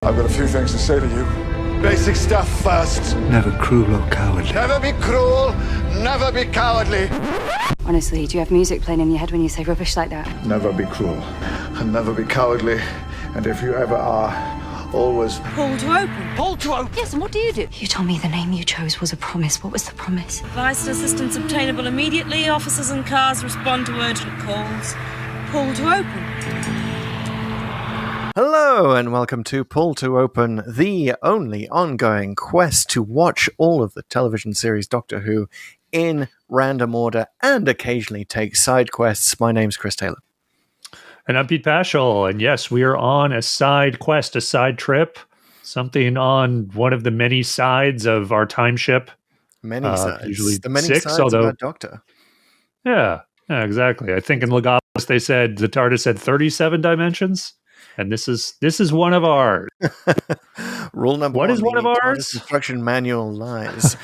I've got a few things to say to you. Basic stuff first. Never cruel or cowardly. Never be cruel, never be cowardly. Honestly, do you have music playing in your head when you say rubbish like that? Never be cruel and never be cowardly. And if you ever are, always... Pull to open. Pull to open? Yes, and what do? You told me the name you chose was a promise. What was the promise? Advice to assistance obtainable immediately. Officers and cars respond to urgent calls. Pull to open. Hello and welcome to Pull to Open, the only ongoing quest to watch all of the television series Doctor Who in random order and occasionally take side quests. My name's Chris Taylor. And I'm Pete Paschal, and yes, we are on a side quest, a side trip, something on one of the many sides of our time ship. Many sides. Usually the many 6, sides although, of our Doctor. Yeah, exactly. I think in Legos they said the TARDIS had 37 dimensions, and this is one of ours. Rule number what one. What is one of ours? TARDIS instruction manual lies.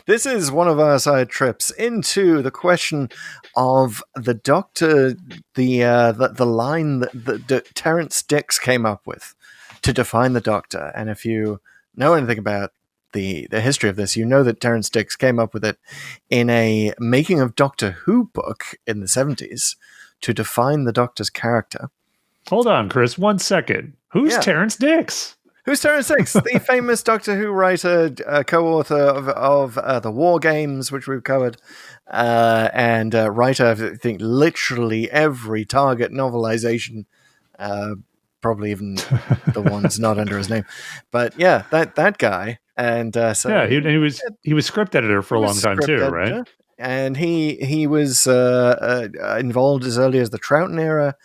This is one of our side trips into the question of the Doctor, the line that Terrance Dicks came up with to define the Doctor. And if you know anything about the history of this, you know that Terrance Dicks came up with it in a Making of Doctor Who book in the 70s to define the Doctor's character. Hold on, Chris, 1 second. Who's Terrance Dicks? Who's Terrance Dicks? The famous Doctor Who writer, co-author of the War Games, which we've covered, and writer of, I think, literally every Target novelization, probably even the ones not under his name. But yeah, that guy. And so yeah, he was script editor for a long time too, editor, right? And he was involved as early as the Troughton era,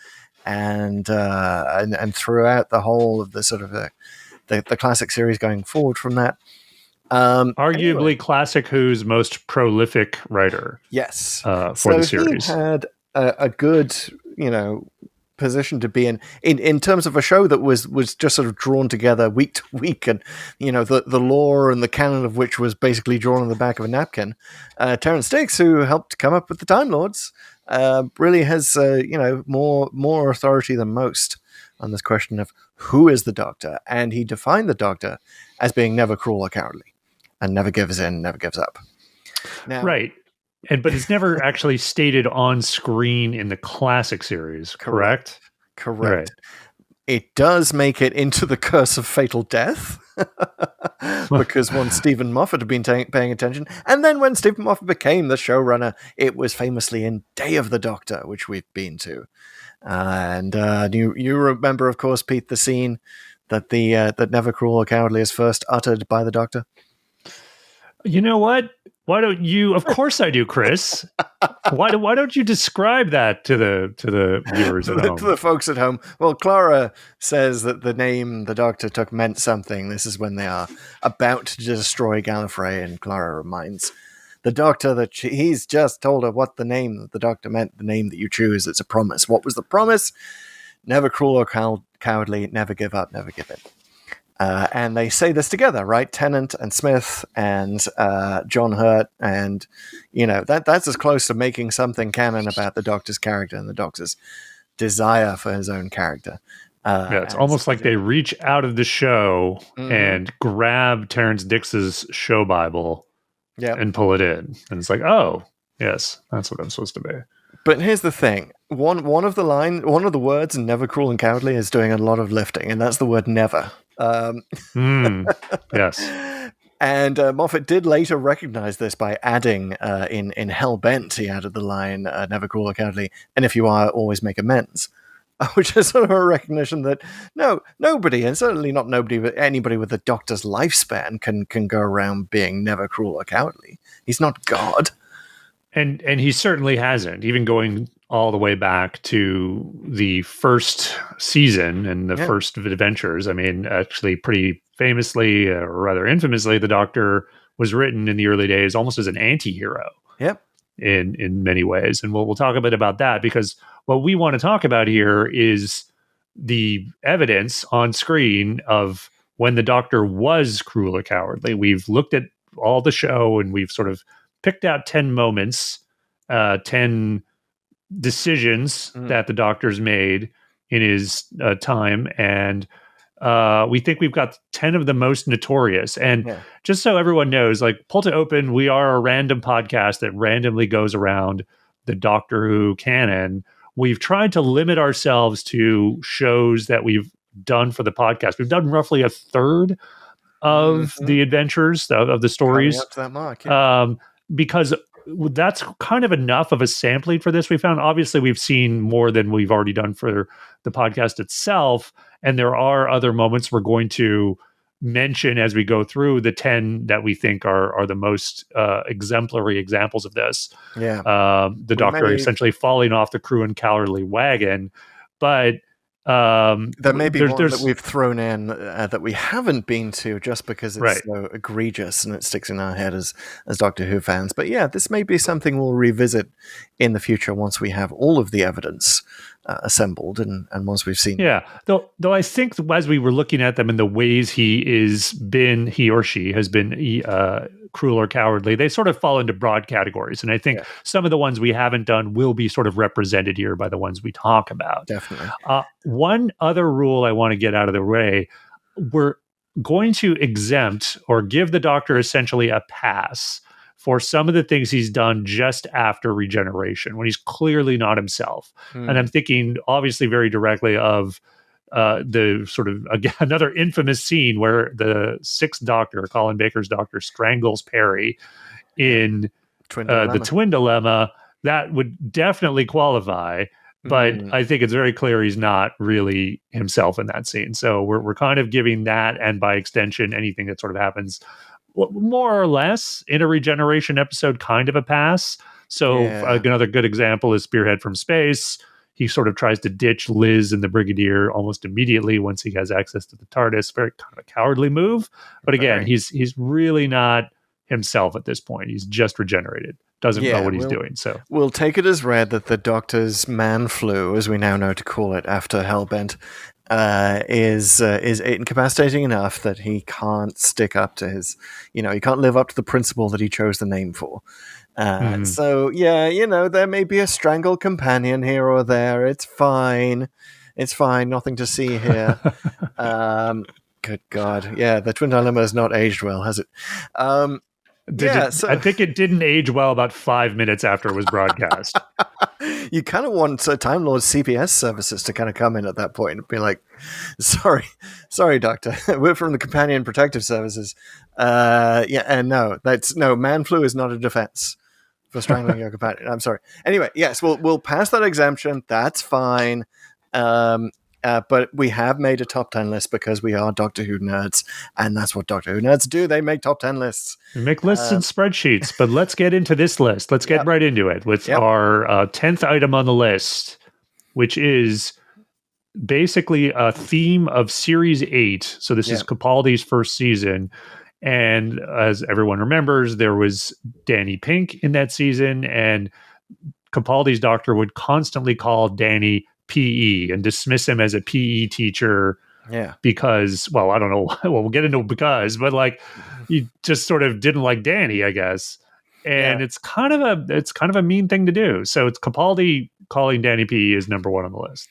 and throughout the whole of the sort of the classic series going forward from that. Arguably anyway. Classic Who's most prolific writer. Yes. For the series. He had a good, position to be in terms of a show that was just sort of drawn together week to week, and the lore and the canon of which was basically drawn on the back of a napkin. Terrance Dicks, who helped come up with the Time Lords, really has more authority than most on this question of who is the Doctor, and he defined the Doctor as being never cruel or cowardly, and never gives in, never gives up. Now, right. But it's never actually stated on screen in the classic series, correct? Correct. Right. It does make it into the Curse of Fatal Death, because once Stephen Moffat had been paying attention, and then when Stephen Moffat became the showrunner, it was famously in Day of the Doctor, which we've been to. And you remember, of course, Pete, the scene that that never cruel or cowardly is first uttered by the Doctor? You know what? Why don't you? Of course I do, Chris. Why don't you describe that to the viewers at home? To the folks at home. Well, Clara says that the name the Doctor took meant something. This is when they are about to destroy Gallifrey, and Clara reminds the Doctor that he's just told her what the name that the Doctor meant, the name that you choose. It's a promise. What was the promise? Never cruel or cowardly, never give up, never give in. And they say this together, right? Tennant and Smith and John Hurt, and that's as close to making something canon about the Doctor's character and the Doctor's desire for his own character. It's almost like they reach out of the show and grab Terrance Dicks's show Bible and pull it in, and it's like, oh, yes, that's what I'm supposed to be. But here's the thing: one of the words in "never cruel and cowardly" is doing a lot of lifting, and that's the word "never." Yes. And Moffat did later recognize this by adding in Hellbent, he added the line "never cruel or cowardly," and if you are, always make amends, which is sort of a recognition that nobody, and certainly not nobody, but anybody with the Doctor's lifespan can go around being never cruel or cowardly. He's not God. And he certainly hasn't, even going all the way back to the first season and the first adventures. I mean, actually pretty famously, or rather infamously, the Doctor was written in the early days almost as an anti-hero. Yep. In many ways. And we'll talk a bit about that, because what we want to talk about here is the evidence on screen of when the Doctor was cruel or cowardly. We've looked at all the show and we've sort of picked out 10 moments, 10 decisions that the Doctor's made in his time, and we think we've got 10 of the most notorious. And just so everyone knows, like, Pull to Open, we are a random podcast that randomly goes around the Doctor Who canon. We've tried to limit ourselves to shows that we've done for the podcast. We've done roughly a third of the adventures of the stories. Coming up to that mark, because that's kind of enough of a sampling for this. We found, obviously, we've seen more than we've already done for the podcast itself. And there are other moments we're going to mention as we go through the 10 that we think are the most exemplary examples of this. The Doctor essentially falling off the crew and cowardly wagon. But there may be one that we've thrown in that we haven't been to just because it's so egregious and it sticks in our head as Doctor Who fans. But yeah, this may be something we'll revisit in the future once we have all of the evidence assembled and once we've seen. Yeah, though I think as we were looking at them and the ways he or she has been cruel or cowardly, they sort of fall into broad categories. And I think some of the ones we haven't done will be sort of represented here by the ones we talk about. Definitely. One other rule I want to get out of the way, we're going to exempt or give the Doctor essentially a pass for some of the things he's done just after regeneration, when he's clearly not himself. And I'm thinking obviously very directly of the sort of, again, another infamous scene where the sixth Doctor, Colin Baker's Doctor, strangles Perry in the Twin Dilemma. That would definitely qualify, but I think it's very clear he's not really himself in that scene. So we're kind of giving that, and by extension, anything that sort of happens more or less in a regeneration episode, kind of a pass. So another good example is Spearhead from Space. He sort of tries to ditch Liz and the Brigadier almost immediately once he has access to the TARDIS. Very kind of a cowardly move. But again, he's really not himself at this point. He's just regenerated. Doesn't know what he's doing. So we'll take it as read that the Doctor's man flu, as we now know to call it after Hellbent, is incapacitating enough that he can't stick up to his, he can't live up to the principle that he chose the name for. So, there may be a strangled companion here or there. It's fine. It's fine. Nothing to see here. Good God. Yeah, the Twin Dilemma has not aged well, has it? I think it didn't age well about 5 minutes after it was broadcast. You kind of want Time Lord CPS services to kind of come in at that point and be like, sorry, Doctor, we're from the Companion Protective Services. No, man flu is not a defense for strangling your companion. I'm sorry. Anyway, yes, we'll pass that exemption. That's fine. But we have made a top 10 list because we are Doctor Who nerds, and that's what Doctor Who nerds do. They make top 10 lists. We make lists and spreadsheets, but let's get into this list. Let's get right into it with our 10th item on the list, which is basically a theme of Series 8. So this is Capaldi's first season. And as everyone remembers, there was Danny Pink in that season, and Capaldi's Doctor would constantly call Danny PE and dismiss him as a PE teacher because, well, I don't know. Well, we'll get into because, but like he just sort of didn't like Danny, I guess. And it's kind of a mean thing to do. So it's Capaldi calling Danny PE is number 1 on the list.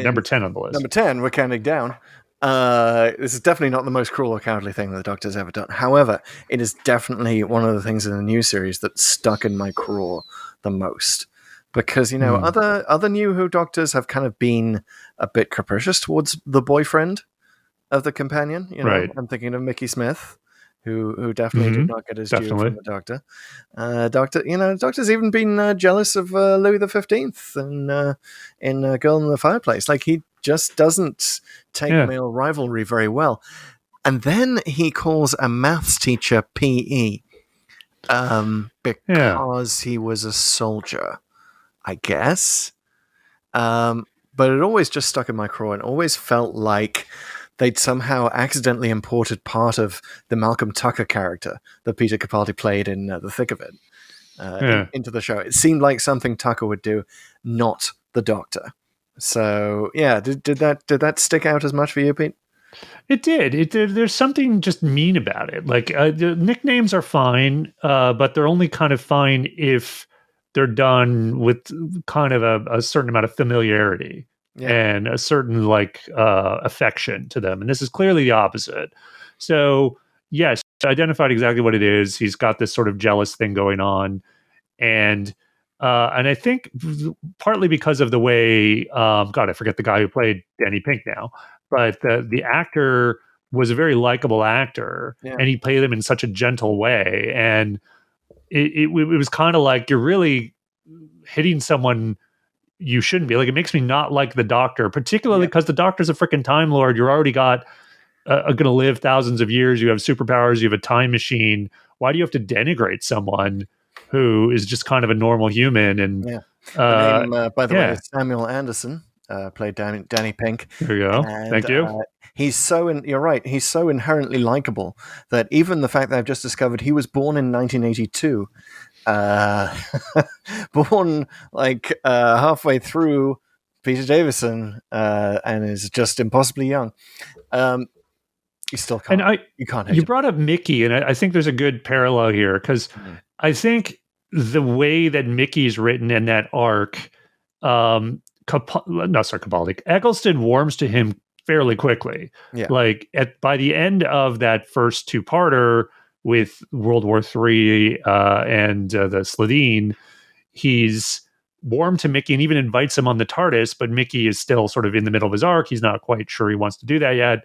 Number 10 on the list. Number 10, we're counting down. This is definitely not the most cruel or cowardly thing that the Doctor's ever done. However, it is definitely one of the things in the new series that stuck in my craw the most. Because, other New Who Doctors have kind of been a bit capricious towards the boyfriend of the companion. I'm thinking of Mickey Smith, who definitely did not get his due from the Doctor. Doctor's even been jealous of Louis XV and in Girl in the Fireplace. Like, he just doesn't take male rivalry very well. And then he calls a maths teacher PE because he was a soldier, I guess. But it always just stuck in my craw and always felt like they'd somehow accidentally imported part of the Malcolm Tucker character that Peter Capaldi played in The Thick of It into the show. It seemed like something Tucker would do, not the Doctor. So, did that stick out as much for you, Pete? It did. There's something just mean about it. Like, the nicknames are fine, but they're only kind of fine if they're done with kind of a certain amount of familiarity. and a certain affection to them. And this is clearly the opposite. So yes, identified exactly what it is. He's got this sort of jealous thing going on. And I think partly because of the way, God, I forget the guy who played Danny Pink now, but the actor was a very likable actor, and he played him in such a gentle way. And it was kind of like you're really hitting someone you shouldn't be. Like, it makes me not like the Doctor, particularly because the Doctor's a freaking Time Lord. You're already going to live thousands of years. You have superpowers. You have a time machine. Why do you have to denigrate someone who is just kind of a normal human? And the name, by the way, is Samuel Anderson, played Danny Pink. There you go. And, thank you. You're right. He's so inherently likable that even the fact that I've just discovered he was born in 1982, born halfway through Peter Davison, and is just impossibly young. You still can't. And you can't. You brought up Mickey, and I think there's a good parallel here because I think the way that Mickey's written in that arc, Capaldi, Eccleston warms to him fairly quickly. Yeah. Like by the end of that first two-parter with World War III and the Slitheen, he's warm to Mickey and even invites him on the TARDIS, but Mickey is still sort of in the middle of his arc. He's not quite sure he wants to do that yet.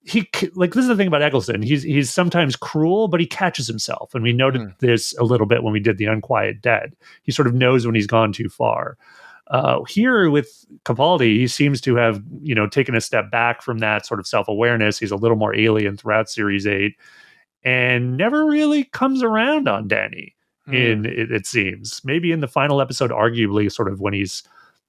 He this is the thing about Eccleston. He's sometimes cruel, but he catches himself, and we noted this a little bit when we did The Unquiet Dead. He sort of knows when he's gone too far. Here with Capaldi, he seems to have taken a step back from that sort of self-awareness. He's a little more alien throughout Series 8, and never really comes around on Danny. It seems maybe in the final episode, arguably, sort of when he's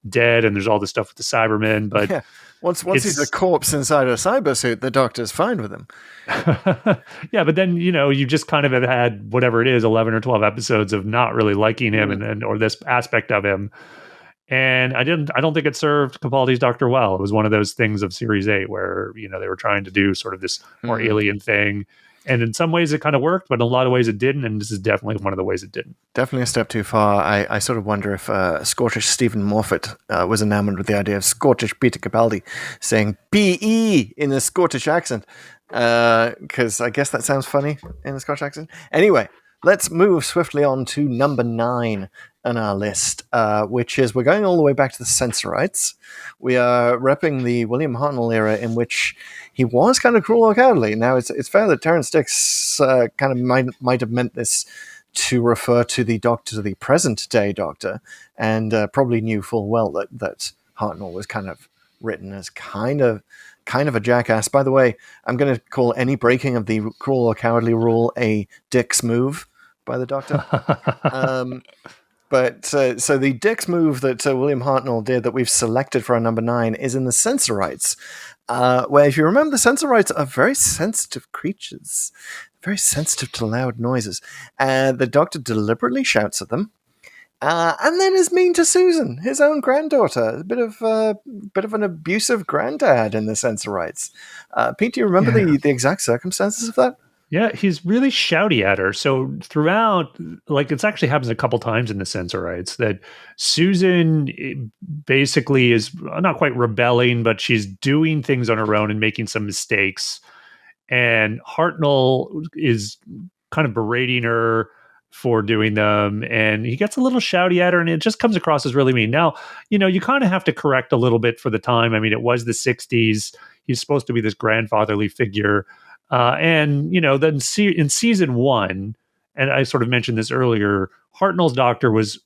dead and there's all this stuff with the Cybermen, but once he's a corpse inside a cyber suit, the Doctor's fine with him. But then you just kind of have had whatever it is, 11 or 12 episodes of not really liking him and or this aspect of him. And I don't think it served Capaldi's Doctor well. It was one of those things of Series 8 where they were trying to do sort of this more alien thing. And in some ways it kind of worked, but in a lot of ways it didn't. And this is definitely one of the ways it didn't. Definitely a step too far. I sort of wonder if Scottish Stephen Moffat was enamored with the idea of Scottish Peter Capaldi saying B-E in a Scottish accent. Because I guess that sounds funny in a Scottish accent. Anyway, let's move swiftly on to number 9 on our list, which is we're going all the way back to the Sensorites. We are repping the William Hartnell era in which he was kind of cruel or cowardly. Now, it's fair that Terrance Dicks kind of might have meant this to refer to the Doctor, the present-day Doctor, and probably knew full well that Hartnell was kind of written as kind of a jackass. By the way, I'm going to call any breaking of the cruel or cowardly rule a Dicks move by the Doctor. But so the Dicks move that William Hartnell did that we've selected for our number 9 is in the Sensorites, where if you remember, the Sensorites are very sensitive creatures, very sensitive to loud noises. The Doctor deliberately shouts at them, and then is mean to Susan, his own granddaughter. A bit of an abusive granddad in the Sensorites. Pete, do you remember the exact circumstances of that? Yeah, he's really shouty at her. So throughout, it's actually happens a couple times in the Sensorites that Susan basically is not quite rebelling, but she's doing things on her own and making some mistakes. And Hartnell is kind of berating her for doing them. And he gets a little shouty at her, and it just comes across as really mean. Now, you kind of have to correct a little bit for the time. I mean, it was the 60s. He's supposed to be this grandfatherly figure. And then in season 1, and I sort of mentioned this earlier, Hartnell's Doctor was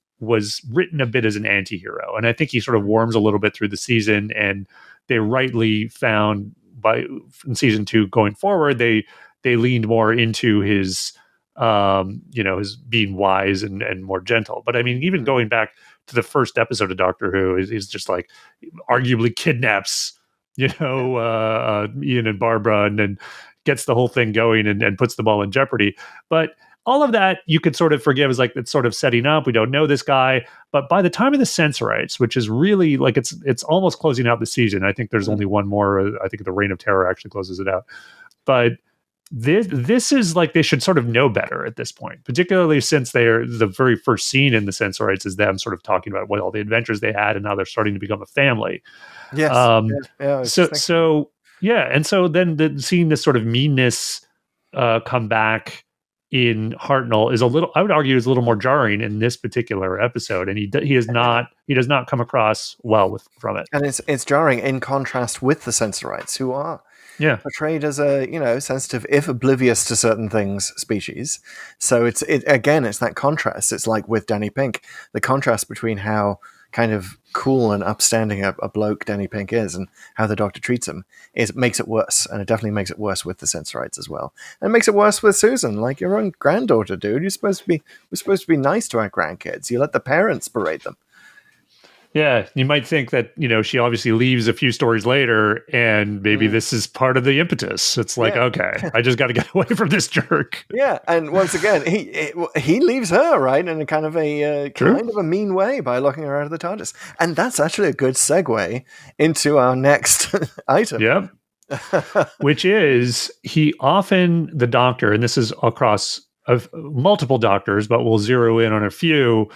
written a bit as an anti-hero, and I think he sort of warms a little bit through the season. And they rightly found in season 2 going forward, they leaned more into his his being wise and more gentle. But I mean, even going back to the first episode of Doctor Who, is just like arguably kidnaps Ian and Barbara, and then gets the whole thing going and puts the ball in jeopardy. But all of that you could sort of forgive as it's sort of setting up. We don't know this guy. But by the time of the Sensorites, which is really it's almost closing out the season. I think there's only one more. I think the Reign of Terror actually closes it out. But this is like they should sort of know better at this point, particularly since they're the very first scene in the Sensorites is them sort of talking about what all the adventures they had and now they're starting to become a family. Yes. I was just thinking. So yeah, and so then seeing this sort of meanness come back in Hartnell is a little, I would argue, is a little more jarring in this particular episode, and he does not come across well from it. And it's jarring in contrast with the Sensorites, who are portrayed as a sensitive, if oblivious to certain things, species. So it's that contrast. It's like with Danny Pink, the contrast between how kind of cool and upstanding a bloke Danny Pink is and how the Doctor treats him makes it worse, and it definitely makes it worse with the Sensorites as well, and it makes it worse with Susan, like your own granddaughter, dude. We're supposed to be nice to our grandkids. You let the parents berate them. Yeah, you might think that, she obviously leaves a few stories later and maybe this is part of the impetus. It's like, okay, I just got to get away from this jerk. Yeah, and once again, he leaves her, right, in a kind of a mean way by locking her out of the TARDIS. And that's actually a good segue into our next item. Yep. Which is, the Doctor, and this is across multiple doctors, but we'll zero in on a few,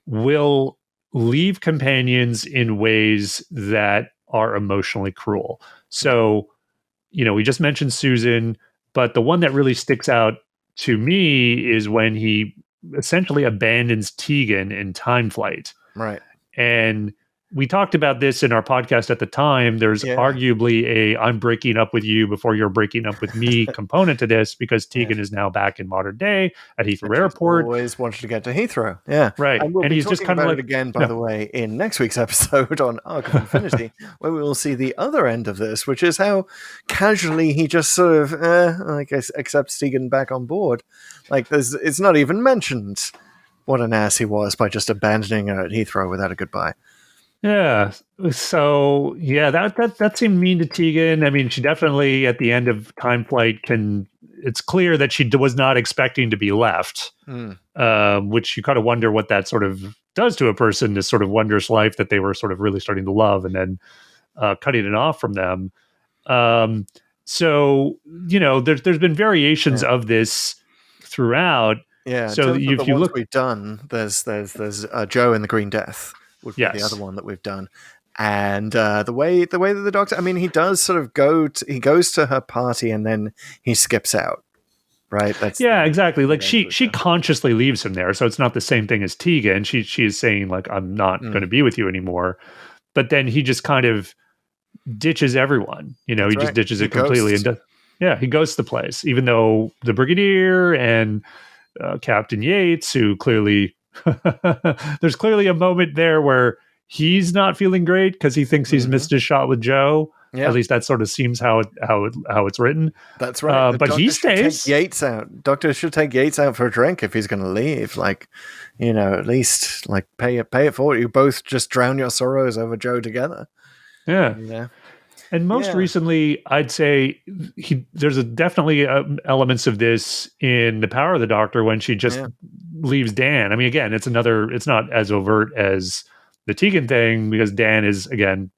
will leave companions in ways that are emotionally cruel. So, we just mentioned Susan, but the one that really sticks out to me is when he essentially abandons Tegan in Time Flight. Right. And we talked about this in our podcast at the time. There's arguably a I'm breaking up with you before you're breaking up with me component to this, because Tegan is now back in modern day at Heathrow Airport. Always wanted to get to Heathrow. Yeah. Right. And, we'll and be he's just kind of like, it again, by the way, in next week's episode on Arc of Infinity, where we will see the other end of this, which is how casually he just sort of, accepts Tegan back on board. Like, it's not even mentioned what an ass he was by just abandoning her at Heathrow without a goodbye. Yeah. So that seemed mean to Tegan. I mean, she definitely at the end of Time Flight it's clear that she was not expecting to be left, which you kind of wonder what that sort of does to a person, this sort of wondrous life that they were sort of really starting to love, and then cutting it off from them. So, there's been variations of this throughout. Yeah. So if you look, we've done, there's Joe in the Green Death. Would be the other one that we've done, and the way that the Doctor, I mean, he does sort of he goes to her party and then he skips out, right? That's exactly. Like she consciously leaves him there, so it's not the same thing as Tegan. She is saying like, I'm not going to be with you anymore, but then he just kind of ditches everyone. Just ditches it completely, and he ghosts the place, even though the Brigadier and Captain Yates, who clearly. There's clearly a moment there where he's not feeling great because he thinks he's missed his shot with Joe. Yeah. At least that sort of seems how it's written. That's right. But he stays. Take Yates out. Doctor should take Yates out for a drink if he's going to leave. Like, at least like pay it forward. You both just drown your sorrows over Joe together. Yeah. And most recently, I'd say there's definitely elements of this in The Power of the Doctor when she just leaves Dan. I mean, again, it's not as overt as the Tegan thing because Dan is, again,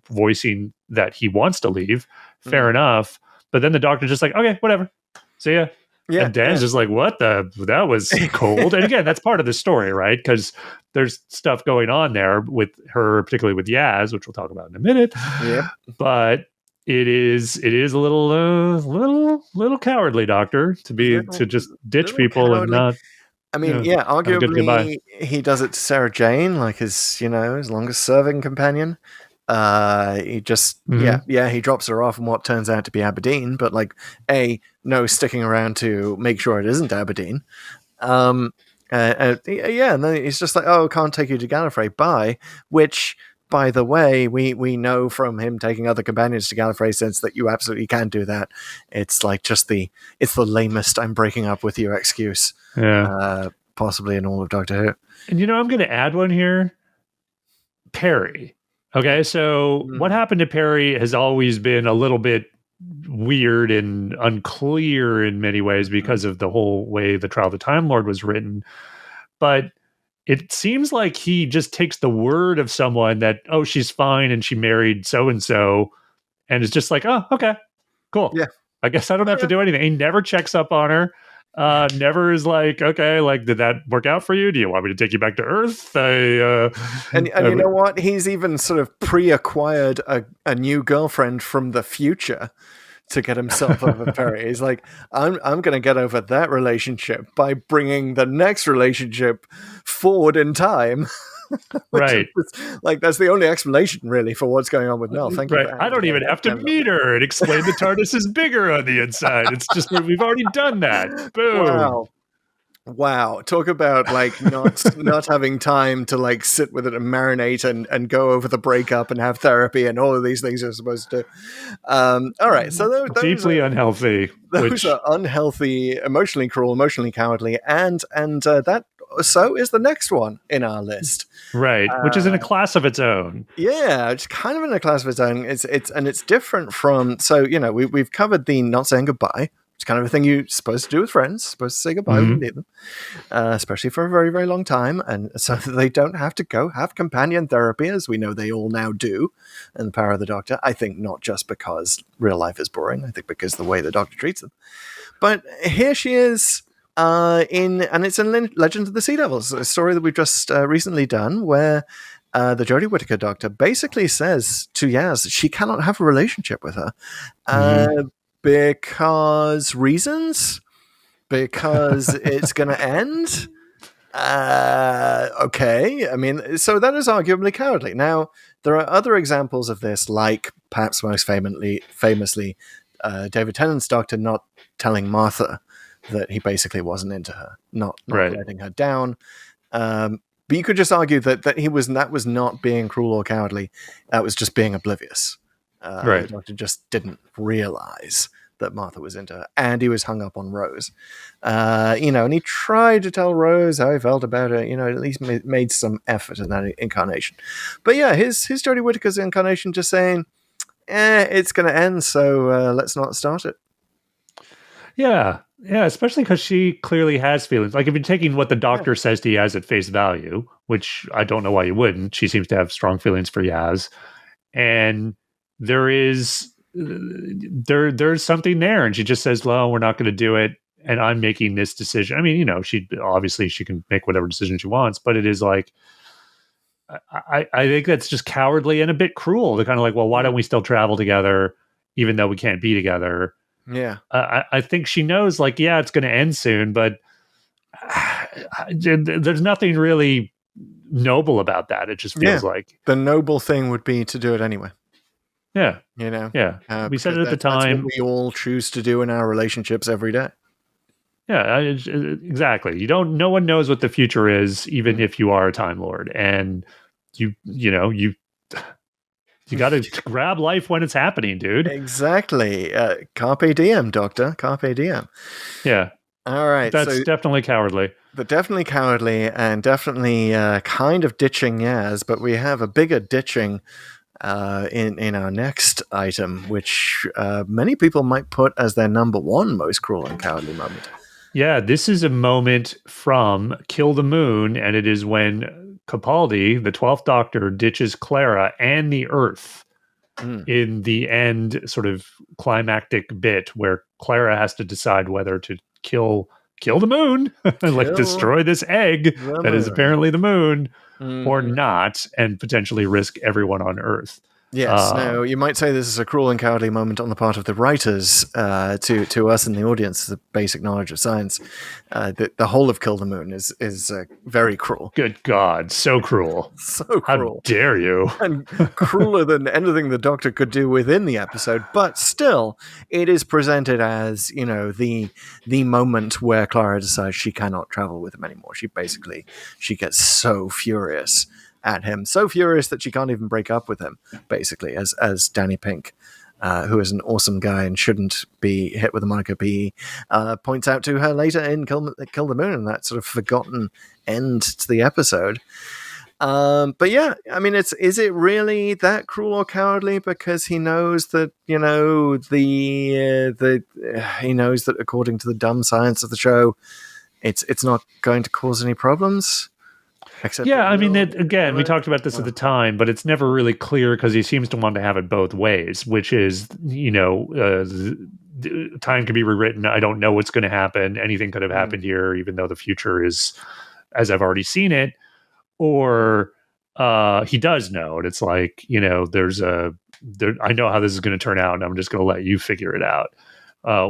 voicing that he wants to leave. Fair enough. But then the Doctor's just like, okay, whatever. See ya. Yeah, and Dan's just like, what that was cold. And again, that's part of the story, right? Because there's stuff going on there with her, particularly with Yaz, which we'll talk about in a minute. Yeah. But it is a little cowardly, Doctor, to just ditch people cowardly. And not. I mean, arguably he does it to Sarah Jane, like his longest serving companion. He just he drops her off in what turns out to be Aberdeen, but like sticking around to make sure it isn't Aberdeen. And then he's just like, oh, can't take you to Gallifrey, bye. Which, by the way, we know from him taking other companions to Gallifrey since that you absolutely can do that. It's like it's the lamest I'm breaking up with you excuse. Yeah. Possibly in all of Doctor Who. And I'm going to add one here. Perry. Okay, so what happened to Perry has always been a little bit weird and unclear in many ways because of the whole way the Trial of the Time Lord was written. But it seems like he just takes the word of someone that, she's fine and she married so-and-so, and is just like, oh, okay, cool. Yeah. I guess I don't have to do anything. He never checks up on her. Never is like, okay, like, did that work out for you? Do you want me to take you back to Earth? And you know what? He's even sort of pre-acquired a new girlfriend from the future to get himself over Perry. He's like, I'm going to get over that relationship by bringing the next relationship forward in time. Right. Like, that's the only explanation, really, for what's going on with Mel. Thank you. Right. I don't even have to meet her and explain the TARDIS is bigger on the inside. It's just we've already done that. Boom. Wow. Talk about like not having time to like sit with it and marinate and go over the breakup and have therapy and all of these things you're supposed to do. All right. So those deeply unhealthy. Those are unhealthy, emotionally cruel, emotionally cowardly, and that so is the next one in our list. Right, which is in a class of its own. Yeah, it's kind of in a class of its own. It's different from, so, you know, we've covered the not saying goodbye. It's kind of a thing you're supposed to do with friends, supposed to say goodbye when you need them, especially for a very, very long time, and so that they don't have to go have companion therapy, as we know they all now do in The Power of the Doctor. I think not just because real life is boring, I think because the way the Doctor treats them. But here she is, it's in Legend of the Sea Devils, a story that we've just recently done, where the Jodie Whittaker Doctor basically says to Yaz that she cannot have a relationship with her because it's going to end. Okay, I mean, so that is arguably cowardly. Now, there are other examples of this, like perhaps most famously, David Tennant's Doctor not telling Martha that he basically wasn't into her, not right. letting her down. But you could just argue that that was not being cruel or cowardly. That was just being oblivious. Right. The Doctor just didn't realize that Martha was into her, and he was hung up on Rose. And he tried to tell Rose how he felt about her. At least made some effort in that incarnation. But yeah, his Jodie Whittaker's incarnation just saying, it's going to end, so let's not start it. Yeah, especially because she clearly has feelings. Like, if you're taking what the Doctor says to Yaz at face value, which I don't know why you wouldn't, she seems to have strong feelings for Yaz, and there's something there, and she just says, "Well, we're not going to do it," and I'm making this decision. I mean, she can make whatever decision she wants, but it is like, I think that's just cowardly and a bit cruel. They're kind of like, well, why don't we still travel together, even though we can't be together? Yeah. I think she knows, like, yeah, it's going to end soon, but there's nothing really noble about that. It just feels like the noble thing would be to do it anyway. Yeah. Yeah. We said it at the time. That's what we all choose to do in our relationships every day. Yeah, exactly. No one knows what the future is, even if you are a Time Lord, and you got to grab life when it's happening, dude. Exactly. Carpe diem, Doctor. Carpe diem. Yeah. All right. That's definitely cowardly. But definitely cowardly, and definitely kind of ditching Yaz. But we have a bigger ditching in our next item, which many people might put as their number one most cruel and cowardly moment. Yeah, this is a moment from Kill the Moon, and it is when Capaldi, the 12th Doctor, ditches Clara and the Earth in the end sort of climactic bit where Clara has to decide whether to kill the moon, like destroy this egg that is apparently the moon, or not, and potentially risk everyone on Earth. Yes. Now, you might say this is a cruel and cowardly moment on the part of the writers to us in the audience, the basic knowledge of science. The whole of Kill the Moon is very cruel. Good God, so cruel. So cruel. How dare you? And crueler than anything the Doctor could do within the episode, but still, it is presented as, the moment where Clara decides she cannot travel with him anymore. She gets so furious at him, so furious that she can't even break up with him, basically, as Danny Pink, who is an awesome guy and shouldn't be hit with a moniker P, points out to her later in Kill the Moon, and that sort of forgotten end to the episode. But yeah, I mean, is it really that cruel or cowardly? Because he knows that, he knows that according to the dumb science of the show, it's not going to cause any problems. Except again, we talked about this at the time, but it's never really clear because he seems to want to have it both ways, which is, time can be rewritten. I don't know what's going to happen. Anything could have happened here, even though the future is as I've already seen it. Or he does know, and it's like, I know how this is going to turn out, and I'm just going to let you figure it out.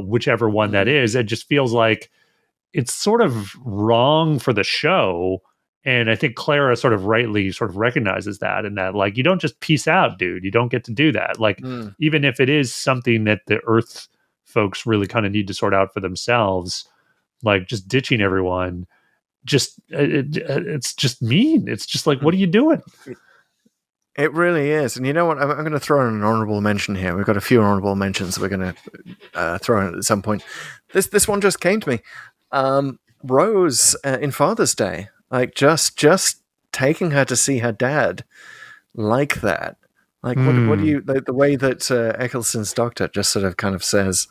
Whichever one that is, it just feels like it's sort of wrong for the show. And I think Clara sort of rightly sort of recognizes that, and that, like, you don't just peace out, dude. You don't get to do that. Like, even if it is something that the Earth folks really kind of need to sort out for themselves, like just ditching everyone, it's just mean. It's just like, what are you doing? It really is. And you know what? I'm going to throw in an honorable mention here. We've got a few honorable mentions that we're going to throw in at some point. This one just came to me. Rose in Father's Day, like just taking her to see her dad like that. Like, what do you, the way that Eccleston's doctor just sort of kind of says,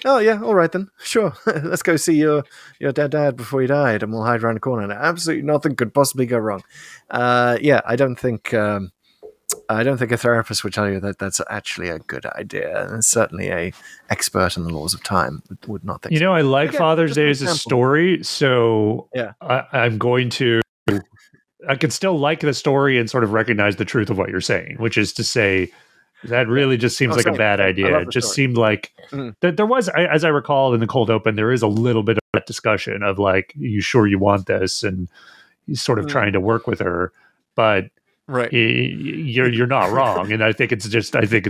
oh yeah, all right then, sure, let's go see your dad before he died, and we'll hide around the corner. And absolutely nothing could possibly go wrong. I don't think a therapist would tell you that that's actually a good idea, and certainly a expert in the laws of time would not think. I like Father's Day as a story, so yeah, I'm going to. I can still like the story and sort of recognize the truth of what you're saying, which is to say, that really just seems like a bad idea. It just seemed like that there was, as I recall in the cold open, there is a little bit of that discussion of like, you sure you want this? And he's sort of trying to work with her, but you're not wrong. And I think it's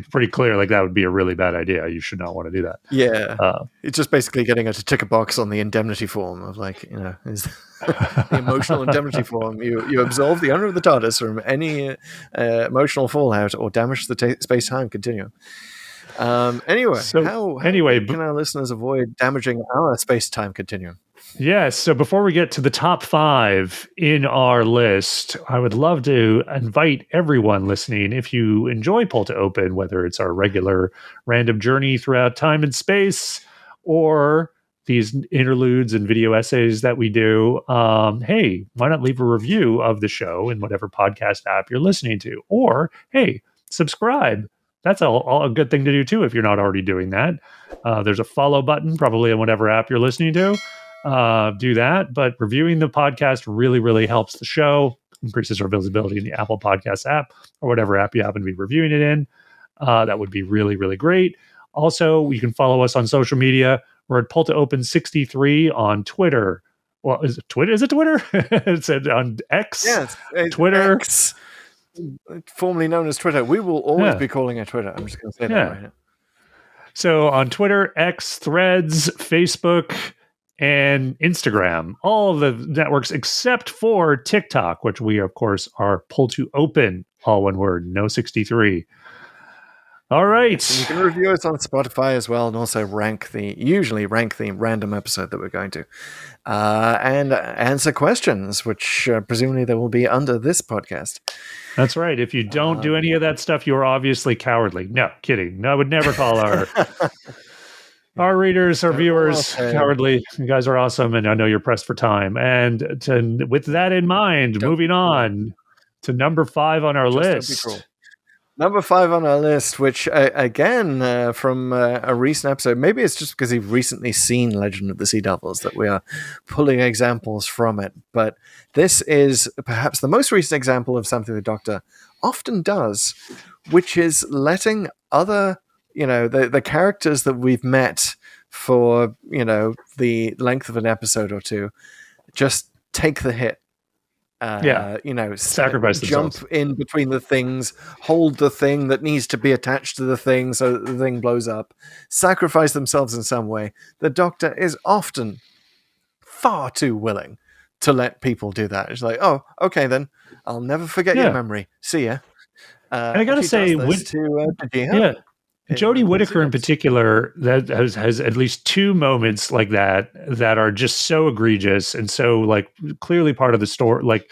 pretty clear, like, that would be a really bad idea. You should not want to do that. Yeah. It's just basically getting her to tick a box on the indemnity form of, like, is the emotional indemnity form. You absolve the owner of the TARDIS from any emotional fallout or damage to the space-time continuum. Anyway, how can our listeners avoid damaging our space-time continuum? Yes. So before we get to the top 5 in our list, I would love to invite everyone listening, if you enjoy Pull to Open, whether it's our regular random journey throughout time and space or these interludes and video essays that we do, hey, why not leave a review of the show in whatever podcast app you're listening to? Or, hey, subscribe. That's a good thing to do too if you're not already doing that. There's a follow button probably in whatever app you're listening to. Do that, but reviewing the podcast really, really helps the show, increases our visibility in the Apple Podcast app or whatever app you happen to be reviewing it in. That would be really, really great. Also, you can follow us on social media. We're at Pull to Open 63 on Twitter. Well, is it Twitter? It's on X. Yes, Twitter. X, formerly known as Twitter. We will always be calling it Twitter. I'm just going to say that right now. So on Twitter, X, Threads, Facebook, and Instagram, all of the networks except for TikTok, which we, of course, are Pull to Open, all one word, no 63. All right. Yes, you can review us on Spotify as well, and also usually rank the random episode that we're going to. And answer questions, which presumably there will be under this podcast. That's right. If you don't do any of that stuff, you're obviously cowardly. No, kidding. No, I would never call our readers, our viewers, cowardly. You guys are awesome, and I know you're pressed for time. And with that in mind, moving on to number 5 on our list. Number 5 on our list, which, again, from a recent episode, maybe it's just because you've recently seen Legend of the Sea Devils that we are pulling examples from it. But this is perhaps the most recent example of something the Doctor often does, which is letting other, the characters that we've met for, the length of an episode or two, just take the hit. Sacrifice jump themselves in between the things, hold the thing that needs to be attached to the thing so that the thing blows up, sacrifice themselves in some way. The Doctor is often far too willing to let people do that. It's like, oh, okay, then I'll never forget your memory. See ya. And I gotta say, Jodie Whittaker in particular, that has at least 2 moments like that are just so egregious and so, like, clearly part of the story. Like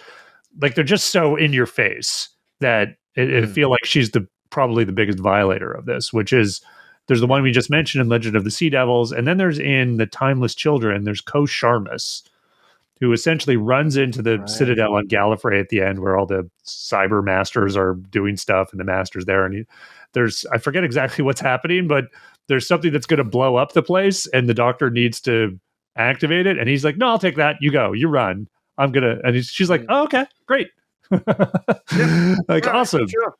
they're just so in your face that it feel like she's probably the biggest violator of this. Which is, there's the one we just mentioned in Legend of the Sea Devils, and then there's in the Timeless Children. There's Ko Sharmus, who essentially runs into the Citadel on Gallifrey at the end, where all the cyber masters are doing stuff, and the master's there, and I forget exactly what's happening, but there's something that's going to blow up the place, and the doctor needs to activate it. And he's like, "No, I'll take that. You go. You run. I'm gonna." And she's like, "Oh, okay, great." Like, awesome. Sure.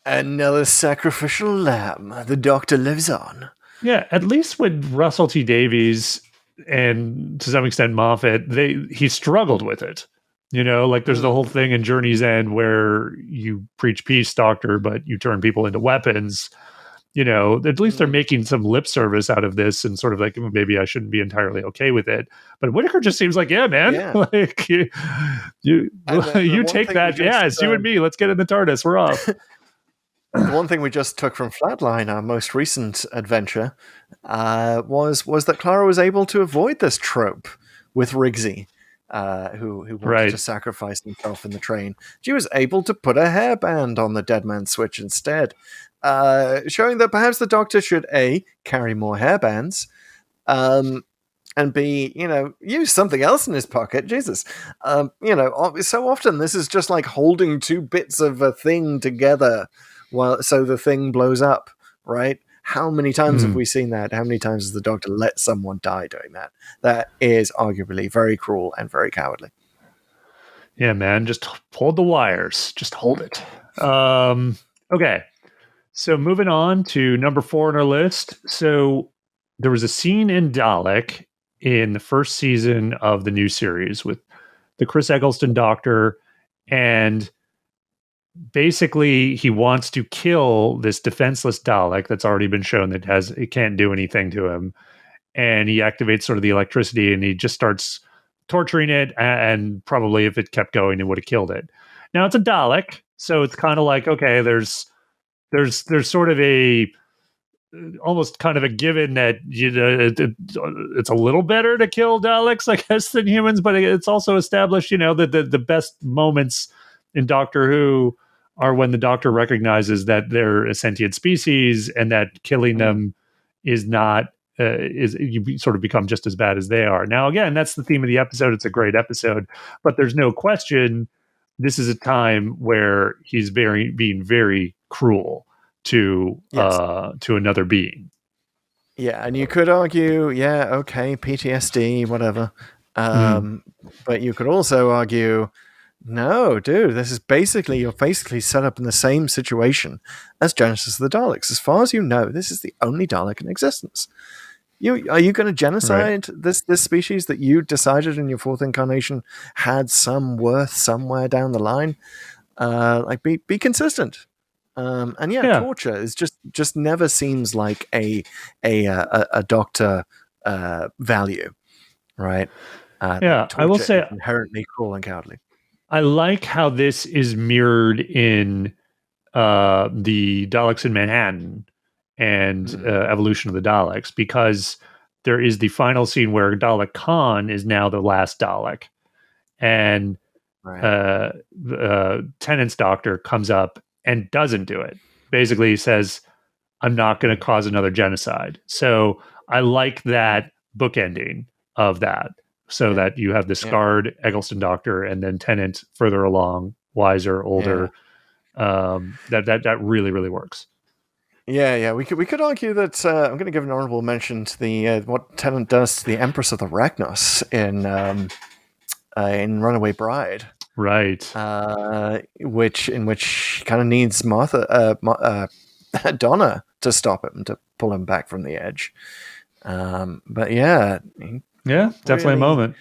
Another sacrificial lamb. The doctor lives on. Yeah, at least with Russell T Davies and to some extent Moffat, he struggled with it. Like there's the whole thing in Journey's End where you preach peace, doctor, but you turn people into weapons. At least they're making some lip service out of this and sort of like, maybe I shouldn't be entirely okay with it. But Whittaker just seems like, yeah, man, like you take that. Yeah, it's you and me. Let's get in the TARDIS. We're off. The one thing we just took from Flatline, our most recent adventure, was that Clara was able to avoid this trope with Riggsy, who wanted to sacrifice himself in the train. She was able to put a hairband on the dead man switch instead, showing that perhaps the Doctor should A, carry more hairbands, and B, use something else in his pocket. Jesus. So often this is just like holding two bits of a thing together so the thing blows up, right? How many times have we seen that? How many times has the Doctor let someone die doing that? That is arguably very cruel and very cowardly. Yeah, man, just hold the wires. Just hold it. Okay. So moving on to number 4 on our list. So there was a scene in Dalek in the first season of the new series with the Chris Eccleston Doctor, and basically he wants to kill this defenseless Dalek that's already been shown that it can't do anything to him, and he activates sort of the electricity and he just starts torturing it, and probably if it kept going it would have killed it. Now it's a Dalek, so it's kind of like, okay, there's sort of a almost kind of a given that it's a little better to kill Daleks, I guess, than humans, but it's also established that the best moments in Doctor Who are when the Doctor recognizes that they're a sentient species and that killing them is not you sort of become just as bad as they are. Now, again, that's the theme of the episode. It's a great episode, but there's no question this is a time where he's being very cruel to another being. Yeah, and you could argue, PTSD, whatever. But you could also argue, no, dude, you're basically set up in the same situation as Genesis of the Daleks. As far as you know, this is the only Dalek in existence. Are you going to genocide this species that you decided in your 4th incarnation had some worth somewhere down the line? Be consistent. Torture is just never seems like a Doctor value, right? I will say inherently cruel and cowardly. I like how this is mirrored in the Daleks in Manhattan and Evolution of the Daleks, because there is the final scene where Dalek Khan is now the last Dalek, and Tennant's Doctor comes up and doesn't do it. Basically, he says, "I'm not going to cause another genocide." So I like that bookending of that. So that you have the scarred Eggleston Doctor and then Tennant further along, wiser, older. That really, really works. Yeah. We could argue that I'm going to give an honorable mention to the what Tennant does to the Empress of the Ragnos in Runaway Bride, right? Which she kind of needs Donna to stop him, to pull him back from the edge. But definitely a moment.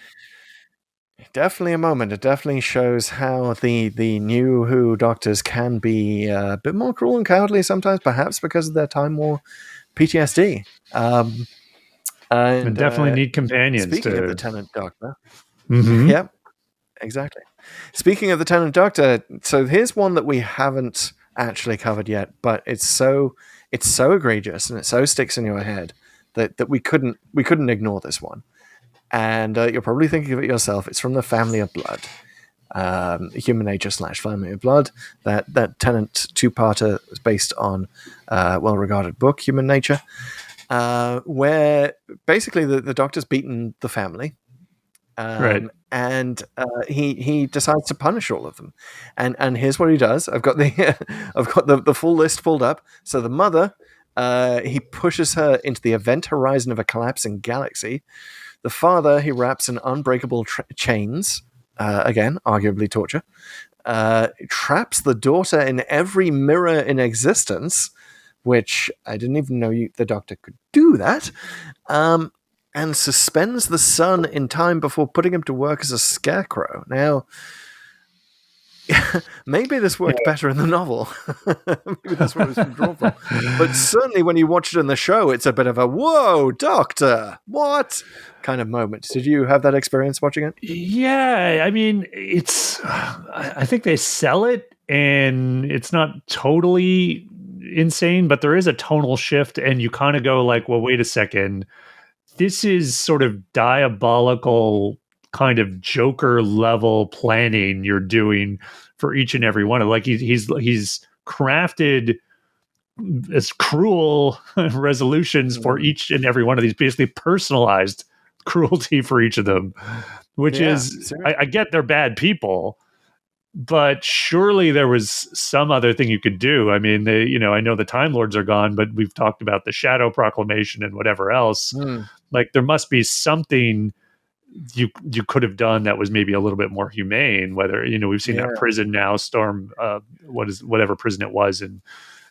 Definitely a moment. It definitely shows how the new Who Doctors can be a bit more cruel and cowardly sometimes, perhaps because of their Time War PTSD. And definitely need companions. Speaking of the Tennant Doctor. Yep, exactly. Speaking of the Tennant Doctor, so here's one that we haven't actually covered yet, but it's so egregious and it so sticks in your head that we couldn't ignore this one. And you're probably thinking of it yourself. It's from the Family of Blood, Human Nature / Family of Blood. That Tennant 2-parter was based on a well-regarded book, Human Nature, where basically the Doctor's beaten the family, and he decides to punish all of them. And here's what he does. I've got the full list pulled up. So the mother He pushes her into the event horizon of a collapsing galaxy. The father, he wraps in unbreakable chains, again, arguably torture, traps the daughter in every mirror in existence, which I didn't even know the doctor could do that, and suspends the son in time before putting him to work as a scarecrow. Now, maybe this worked better in the novel. Maybe that's where it was drawn from. But certainly when you watch it in the show, it's a bit of a, whoa, doctor, what? Kind of moment. Did you have that experience watching it? Yeah, I mean, I think they sell it, and it's not totally insane, but there is a tonal shift, and you kind of go like, well, wait a second. This is sort of diabolical kind of Joker level planning you're doing for each and every one of, like, he's crafted as cruel resolutions for each and every one of these, basically personalized cruelty for each of them, which is, I get they're bad people, but surely there was some other thing you could do. I mean, I know the Time Lords are gone, but we've talked about the Shadow Proclamation and whatever else. Like, there must be something you could have done that was maybe a little bit more humane. Whether, we've seen that prison now storm, whatever prison it was, in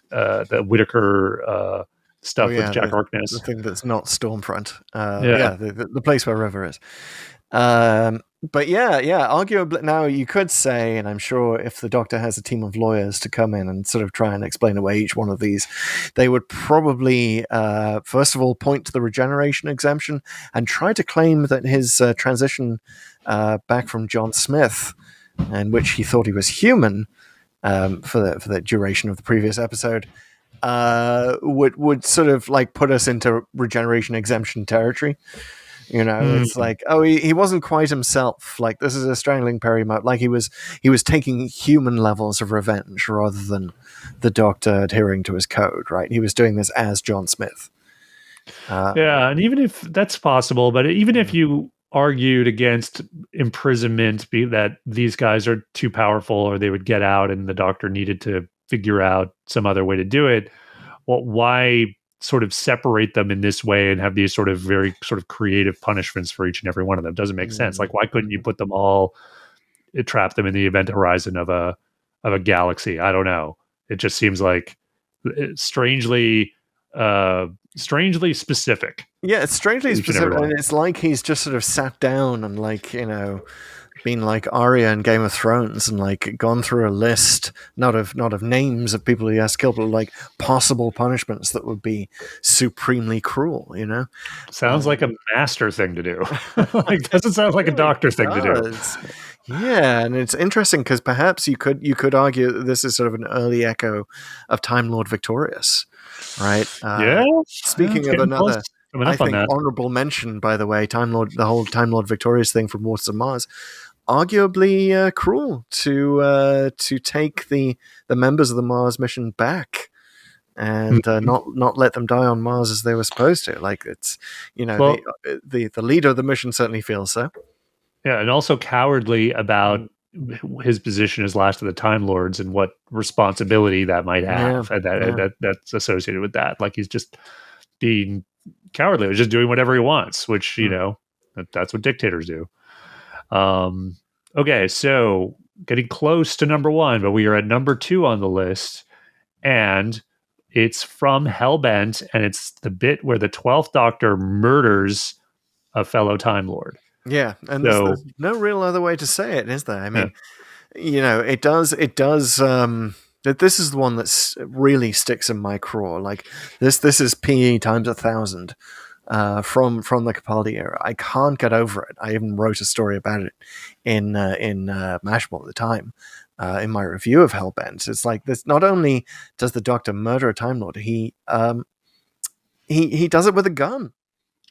the Whittaker stuff with Jack Harkness. The thing that's not Stormfront. The place where River is. But arguably now you could say, and I'm sure if the Doctor has a team of lawyers to come in and sort of try and explain away each one of these, they would probably, first of all, point to the regeneration exemption and try to claim that his transition back from John Smith, in which he thought he was human for the duration of the previous episode, would sort of like put us into regeneration exemption territory. It's like, he wasn't quite himself. Like, this is a strangling Perry-Mount. Like, he was taking human levels of revenge rather than the Doctor adhering to his code, right? He was doing this as John Smith. And even if that's possible, but even if you argued against imprisonment, be that these guys are too powerful or they would get out and the Doctor needed to figure out some other way to do it, well, why sort of separate them in this way and have these sort of very sort of creative punishments for each and every one of them? Doesn't make sense. Like, why couldn't you put them all, trap them in the event horizon of a galaxy? I don't know. It just seems like strangely specific. Yeah, it's strangely specific, and it's like he's just sort of sat down and, like, been like Arya in Game of Thrones and like gone through a list, not of names of people he has to kill, but like possible punishments that would be supremely cruel. Sounds like a master thing to do. Like, doesn't sound like a Doctor thing to do. Yeah, and it's interesting because perhaps you could argue that this is sort of an early echo of Time Lord Victorious, right? Speaking of another, I think honorable mention, by the way, the whole Time Lord Victorious thing from Waters of Mars, arguably cruel to take the members of the Mars mission back and not let them die on Mars as they were supposed to. Like, it's the leader of the mission certainly feels so. Yeah, and also cowardly about his position as last of the Time Lords and what responsibility that might have, and that's associated with that. Like, he's just being cowardly. He's just doing whatever he wants, which that's what dictators do. Okay, so getting close to number one, but we are at number 2 on the list, and it's from Hellbent, and it's the bit where the 12th Doctor murders a fellow Time Lord. Yeah, and there's no real other way to say it, is there? I mean, it does. That this is the one that really sticks in my craw. Like, this is PE times 1,000. From the Capaldi era. I can't get over it. I even wrote a story about it in Mashable at the time, in my review of Hellbent. It's like this. Not only does the Doctor murder a Time Lord, he does it with a gun.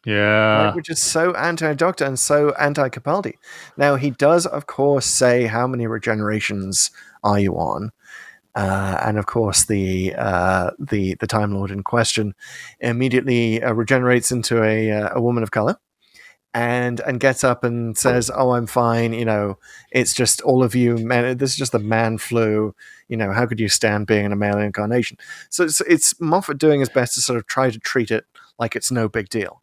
Yeah, which is so anti-Doctor and so anti-Capaldi. Now, he does, of course, say how many regenerations are you on. And of course, the Time Lord in question immediately regenerates into a woman of color, and gets up and says, "Oh, I'm fine. It's just all of you men. This is just the man flu. How could you stand being in a male incarnation?" So it's Moffat doing his best to sort of try to treat it like it's no big deal,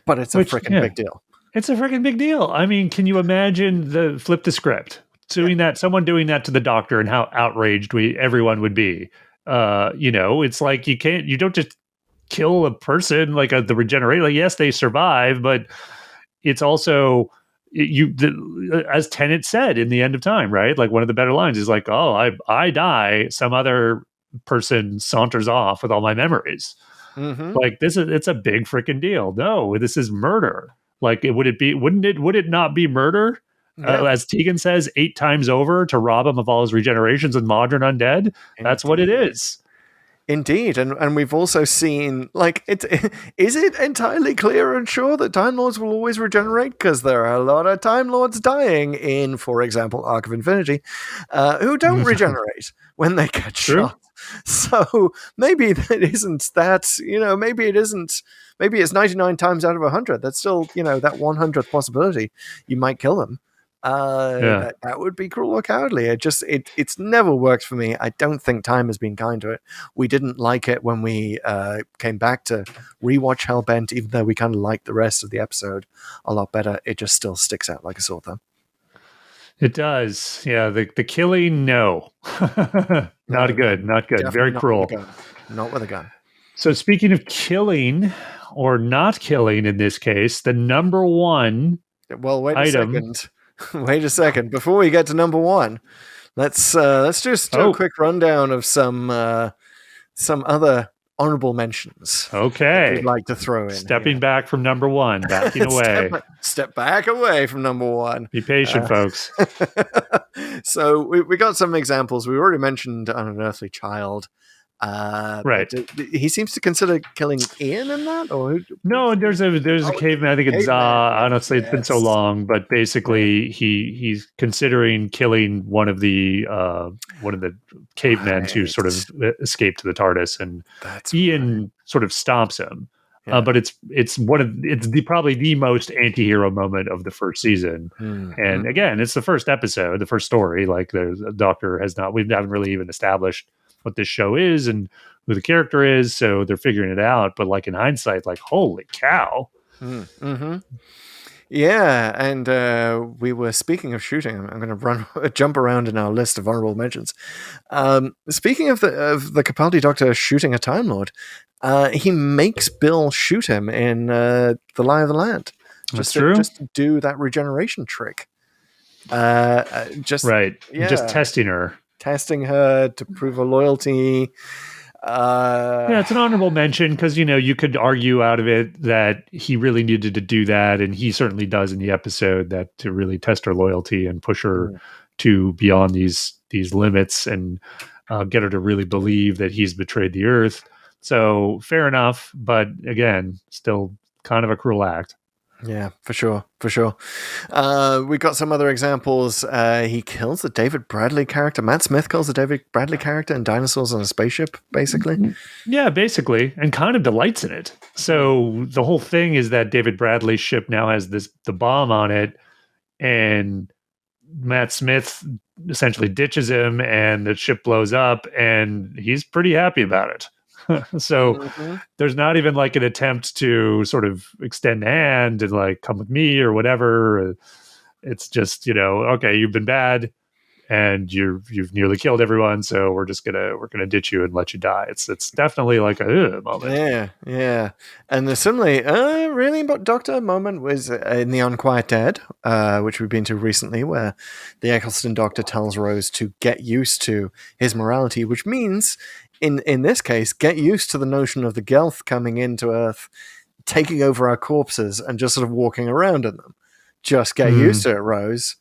but it's a freaking big deal. It's a freaking big deal. I mean, can you imagine flip the script, someone doing that to the Doctor, and how outraged everyone would be? It's like you don't just kill a person like the regenerate. Like, yes, they survive, but it's also as Tennant said in The End of Time, right? Like, one of the better lines is like, "Oh, I die, some other person saunters off with all my memories." Mm-hmm. Like, it's a big freaking deal. No, this is murder. Like, would it not be murder? As Tegan says 8 times over, to rob him of all his regenerations and modern undead. That's what it is. Indeed, and we've also seen, like, is it entirely clear and sure that Time Lords will always regenerate? Because there are a lot of Time Lords dying in, for example, Arc of Infinity, who don't regenerate when they get shot. So maybe that isn't that, maybe it isn't, maybe it's 99 times out of 100. That's still, that 100th possibility you might kill them. That would be cruel or cowardly. It's never worked for me. I don't think time has been kind to it. We didn't like it when we came back to rewatch Hellbent, even though we kind of liked the rest of the episode a lot better. It just still sticks out like a sore thumb. It does. Yeah, the killing, no. Not good. Very cruel. Not with a gun. So, speaking of killing or not killing in this case, the number one wait a second. Before we get to number one, let's just do a quick rundown of some other honorable mentions. Okay, we'd like to throw in. Stepping back from number one, backing away. Step back away from number one. Be patient, folks. So we got some examples. We already mentioned An Unearthly Child. Right. He seems to consider killing Ian in that, or no? There's a caveman. I think it's honestly, it's been so long, but basically he's considering killing one of the cavemen to sort of escape to the TARDIS, and Ian sort of stops him. But it's probably the most anti-hero moment of the first season. And again, it's the first episode, the first story. Like, the Doctor we haven't really even established what this show is and who the character is, so they're figuring it out. But like, in hindsight, like, holy cow. Yeah, and we were speaking of shooting. I'm going to jump around in our list of honorable mentions. Speaking of the Capaldi Doctor shooting a Time Lord, he makes Bill shoot him in The Lie of the Land. Just to do that regeneration trick. Just testing her to prove her loyalty. It's an honorable mention because, you could argue out of it that he really needed to do that, and he certainly does in the episode, that to really test her loyalty and push her to beyond these limits, and get her to really believe that he's betrayed the Earth. So fair enough, but again, still kind of a cruel act. Yeah, for sure. We got some other examples. He kills the David Bradley character. Matt Smith kills the David Bradley character in Dinosaurs on a Spaceship, basically. Yeah, basically, and kind of delights in it. So the whole thing is that David Bradley's ship now has the bomb on it, and Matt Smith essentially ditches him, and the ship blows up, and he's pretty happy about it. So there's not even like an attempt to sort of extend the hand and like, come with me or whatever. It's just, okay, you've been bad and you've nearly killed everyone, so we're gonna ditch you and let you die. It's definitely like a moment. Yeah. And the similarly really Doctor moment was in The Unquiet Dead, which we've been to recently, where the Eccleston Doctor tells Rose to get used to his morality, which means, in this case, get used to the notion of the Gelth coming into Earth, taking over our corpses, and just sort of walking around in them. Just get used to it, Rose.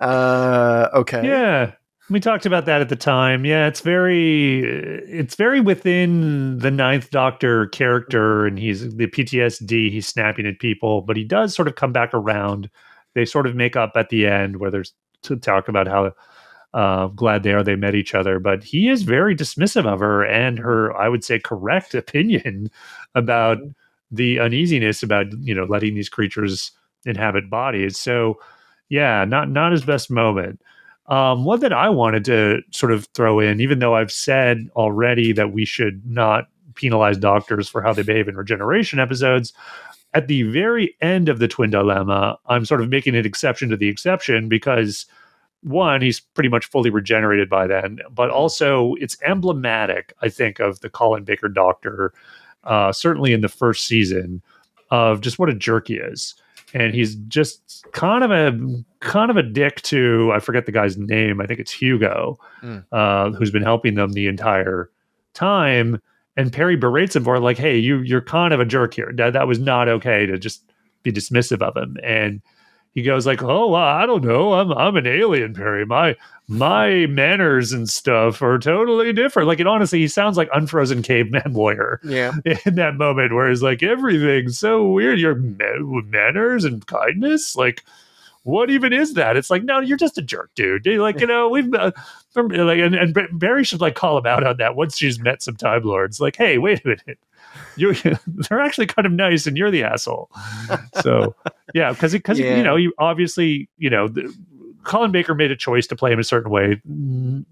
Okay. Yeah, we talked about that at the time. Yeah, it's very within the Ninth Doctor character, and he's the PTSD. He's snapping at people, but he does sort of come back around. They sort of make up at the end, where there's to talk about how glad they met each other, but he is very dismissive of her and her, I would say, correct opinion about the uneasiness about letting these creatures inhabit bodies. So, yeah, not his best moment. One that I wanted to sort of throw in, even though I've said already that we should not penalize doctors for how they behave in regeneration episodes, at the very end of the Twin Dilemma, I'm sort of making an exception to the exception because one, he's pretty much fully regenerated by then, but also it's emblematic, I think, of the Colin Baker Doctor, certainly in the first season, of just what a jerk he is. And he's just kind of a dick to, I forget the guy's name, I think it's Hugo, who's been helping them the entire time. And Perry berates him for like, hey, you're kind of a jerk here. That was not okay to just be dismissive of him. And he goes like, oh, well, I don't know. I'm an alien, Perry. My manners and stuff are totally different. Like, it honestly, he sounds like Unfrozen Caveman Lawyer. Yeah. In that moment where he's like, everything's so weird. Your manners and kindness, like, what even is that? It's like, no, you're just a jerk, dude. Like, we've like, and Barry should like call him out on that once she's met some Time Lords. Like, hey, wait a minute. They're actually kind of nice, and you're the asshole. So, yeah, because you obviously, Colin Baker made a choice to play him a certain way.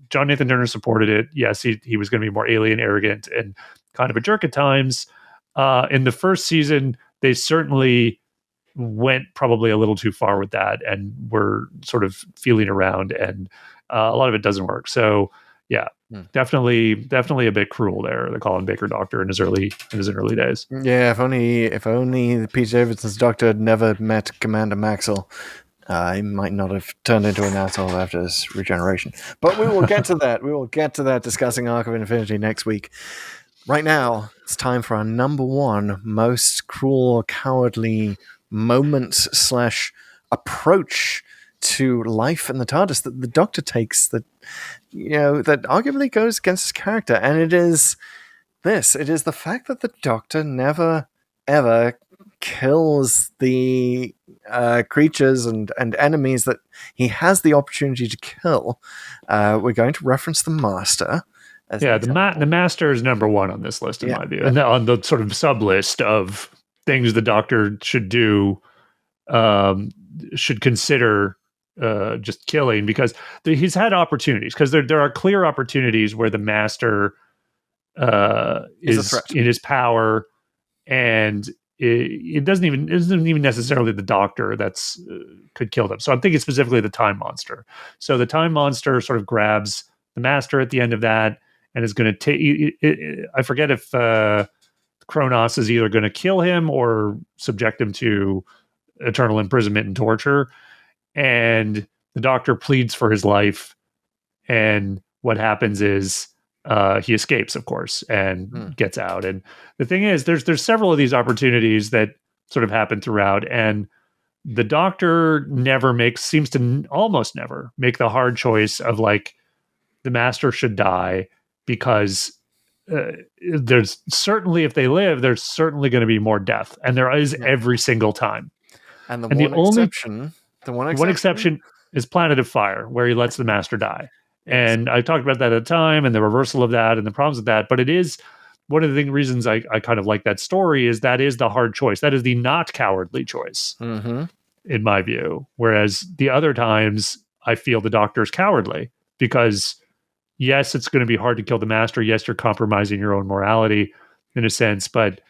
John Nathan Turner supported it. Yes, he was going to be more alien, arrogant, and kind of a jerk at times. In the first season, they certainly went probably a little too far with that, and were sort of feeling around, and a lot of it doesn't work. So, yeah. Definitely a bit cruel there, the Colin Baker Doctor in his early days. Yeah, if only Pete Davidson's Doctor had never met Commander Maxwell, he might not have turned into an asshole after his regeneration. But we will get to that. We will get to that discussing Arc of Infinity next week. Right now, it's time for our number one most cruel, cowardly moment / approach to life in the TARDIS that the Doctor takes that arguably goes against his character. And it is this. It is the fact that the Doctor never, ever kills the creatures and enemies that he has the opportunity to kill. We're going to reference the Master. The Master is number one on this list, in my view. And on the sort of sub-list of things the Doctor should do, should consider just killing, because he's had opportunities, because there are clear opportunities where the Master is in his power, and it isn't even necessarily the Doctor that's could kill them. So I'm thinking specifically the Time Monster. So the Time Monster sort of grabs the Master at the end of that, and is going to take. I forget if Kronos is either going to kill him or subject him to eternal imprisonment and torture. And the Doctor pleads for his life, and what happens is he escapes, of course, and gets out. And the thing is, there's several of these opportunities that sort of happen throughout, and the Doctor seems to almost never make the hard choice of like, the Master should die, because there's certainly, if they live, there's certainly going to be more death, and there is every single time. And the one exception is Planet of Fire, where he lets the Master die. And I talked about that at the time, and the reversal of that, and the problems with that. But it is one of the reasons I kind of like that story, is that is the hard choice. That is the not cowardly choice, in my view. Whereas the other times, I feel the Doctor's cowardly, because yes, it's going to be hard to kill the Master. Yes, you're compromising your own morality in a sense, but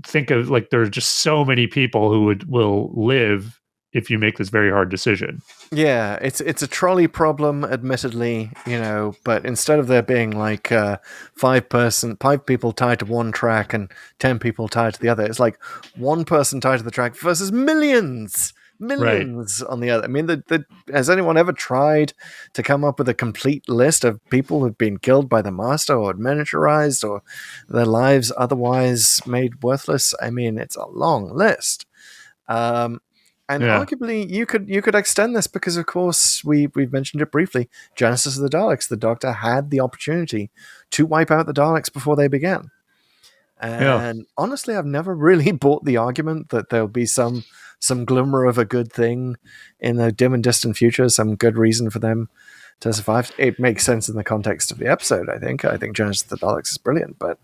think of, like, there's just so many people who will live if you make this very hard decision. Yeah, it's a trolley problem, admittedly, but instead of there being like 5 people tied to one track and 10 people tied to the other, it's like one person tied to the track versus millions on the other. I mean, has anyone ever tried to come up with a complete list of people who've been killed by the Master, or miniaturized, or their lives otherwise made worthless? I mean, it's a long list. Arguably, you could extend this, because, of course, we've mentioned it briefly. Genesis of the Daleks. The Doctor had the opportunity to wipe out the Daleks before they began. And honestly, I've never really bought the argument that there'll be some glimmer of a good thing in the dim and distant future, some good reason for them to survive. It makes sense in the context of the episode, I think. I think Genesis of the Daleks is brilliant, but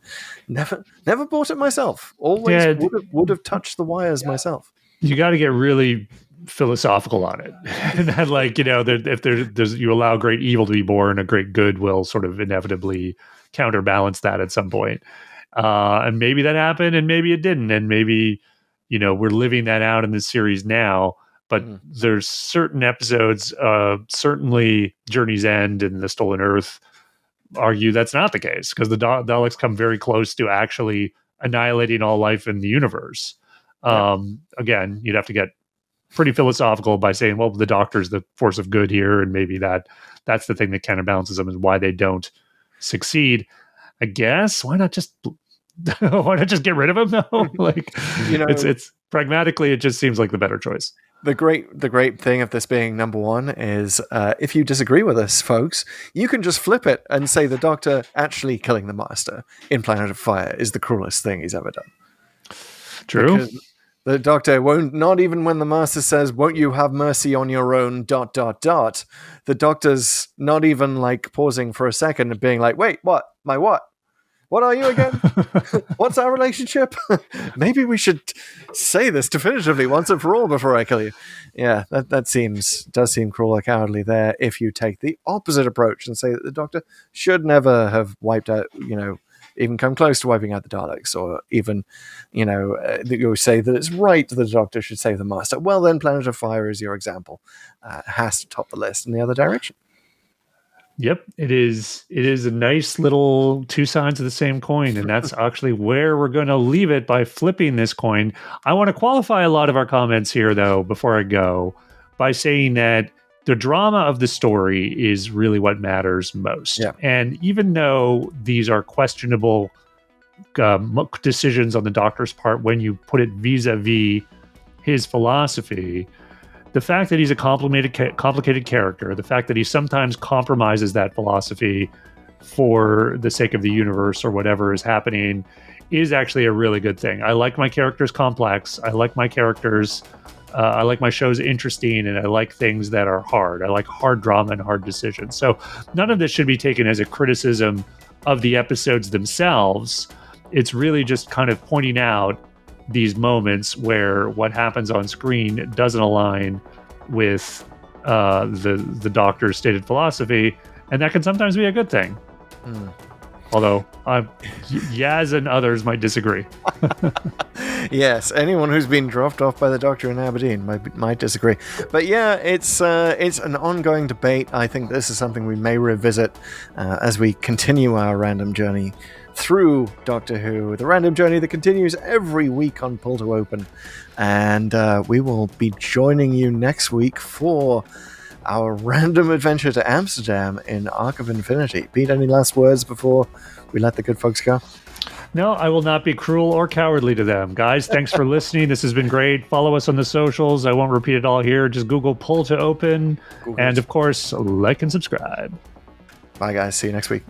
never bought it myself. Always would have touched the wires myself. You got to get really philosophical on it. And then, like, if there's you allow great evil to be born, a great good will sort of inevitably counterbalance that at some point. And maybe that happened and maybe it didn't. And maybe, we're living that out in this series now. But there's certain episodes, certainly Journey's End and The Stolen Earth, argue that's not the case, because the Daleks come very close to actually annihilating all life in the universe. Again, you'd have to get pretty philosophical by saying, well, the Doctor's the force of good here, and maybe that's the thing that counterbalances them, is why they don't succeed. I guess why not just get rid of him though? Like, it's pragmatically, it just seems like the better choice. The great thing of this being number one is, if you disagree with us, folks, you can just flip it and say the Doctor actually killing the Master in Planet of Fire is the cruelest thing he's ever done. True. Because the Doctor won't, not even when the Master says, "Won't you have mercy on your own?" ... The Doctor's not even like pausing for a second and being like, "Wait, what? My what? What are you again? What's our relationship? Maybe we should say this definitively once and for all before I kill you." Yeah, that does seem cruel or cowardly there, if you take the opposite approach and say that the Doctor should never have wiped out, even come close to wiping out the Daleks, or even, you say that it's right that the Doctor should save the Master. Well, then Planet of Fire is your example. Has to top the list in the other direction. Yep, it is a nice little two sides of the same coin, and that's actually where we're going to leave it by flipping this coin. I want to qualify a lot of our comments here, though, before I go, by saying that the drama of the story is really what matters most. Yeah. And even though these are questionable decisions on the Doctor's part when you put it vis-a-vis his philosophy, the fact that he's a complicated character, the fact that he sometimes compromises that philosophy for the sake of the universe or whatever is happening, is actually a really good thing. I like my characters complex. I like my characters. I like my shows interesting, and I like things that are hard. I like hard drama and hard decisions. So none of this should be taken as a criticism of the episodes themselves. It's really just kind of pointing out these moments where what happens on screen doesn't align with the Doctor's stated philosophy, and that can sometimes be a good thing. Although Yaz and others might disagree. Yes, anyone who's been dropped off by the Doctor in Aberdeen might disagree. But yeah, it's an ongoing debate. I think this is something we may revisit as we continue our random journey through Doctor Who, the random journey that continues every week on Pull to Open. And we will be joining you next week for our random adventure to Amsterdam in Arc of Infinity. Pete, any last words before we let the good folks go? No, I will not be cruel or cowardly to them. Guys, thanks for listening. This has been great. Follow us on the socials. I won't repeat it all here. Just Google Pull to Open. And, of course, like and subscribe. Bye, guys. See you next week.